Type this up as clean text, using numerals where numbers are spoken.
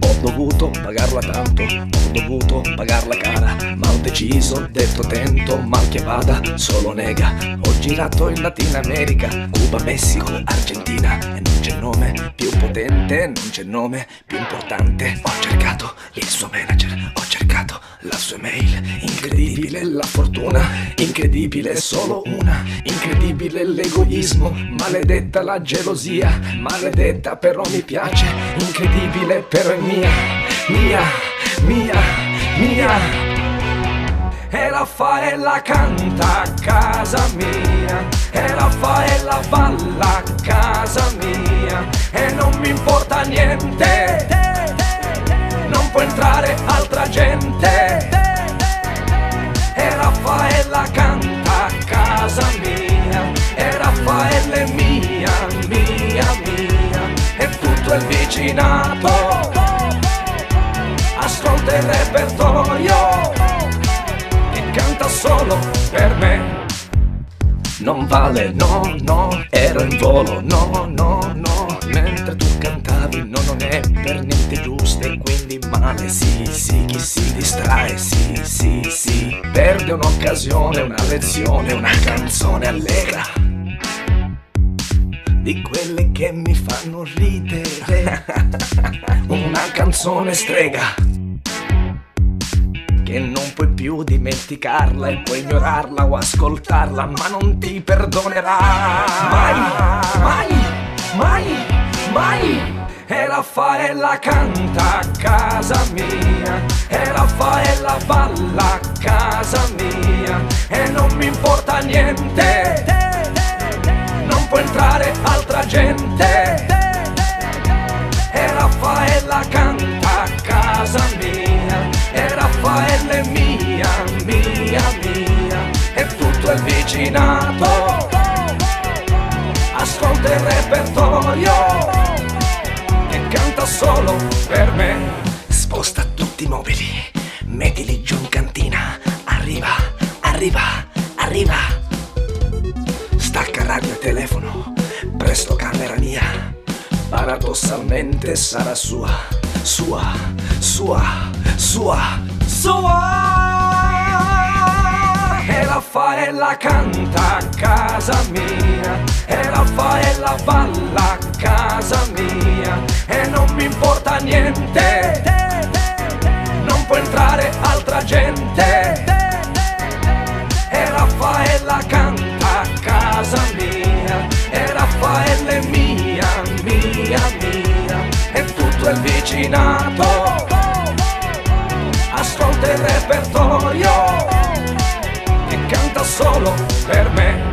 Ho dovuto pagarla tanto, ho dovuto pagarla cara, ma ho deciso, detto tento, mal che vada, solo nega. Ho girato in Latina America, Cuba, Messico, Argentina, e non c'è nome più potente, non c'è nome più importante. Ho cercato il suo manager, ho cercato la sua email. Incredibile la fortuna, incredibile solo una. Incredibile l'egoismo, maledetta la gelosia, maledetta però mi piace. Incredibile però è mia, mia, mia, mia. E Raffaella canta a casa mia, e Raffaella balla a casa mia, e non mi importa niente, non può entrare altra gente. E Raffaella canta a casa mia, e Raffaella è mia, mia, mia, e tutto il vicinato ascolta il repertorio che canta solo per me. Non vale, no, no, ero in volo, no, no, no, mentre tu cantavi, no, non è per niente giusto e quindi male, sì, sì, chi si distrae, sì, sì, sì, perde un'occasione, una lezione, una canzone allegra, di quelle che mi fanno ridere, una canzone strega, che non puoi più dimenticarla e puoi ignorarla o ascoltarla, ma non ti perdonerà mai, mai, mai, mai. E Raffaella canta a casa mia, e Raffaella balla a casa mia, e non mi importa niente, non può entrare altra gente. E Raffaella canta a casa mia, e Raffaella è mia, mia, mia, e tutto il vicinato ascolta il repertorio che canta solo per me. Sposta tutti i mobili, mettili giù in cantina, arriva, arriva, arriva. Stacca radio e telefono, presto camera mia, paradossalmente sarà sua, sua, sua, sua, sua. E Raffaella canta a casa mia, e Raffaella balla a casa mia, e non mi importa niente, non può entrare altra gente. E Raffaella canta a casa mia, e Raffaella è mia, mia, mia, e tutto il vicinato ascolta il repertorio che canta solo per me.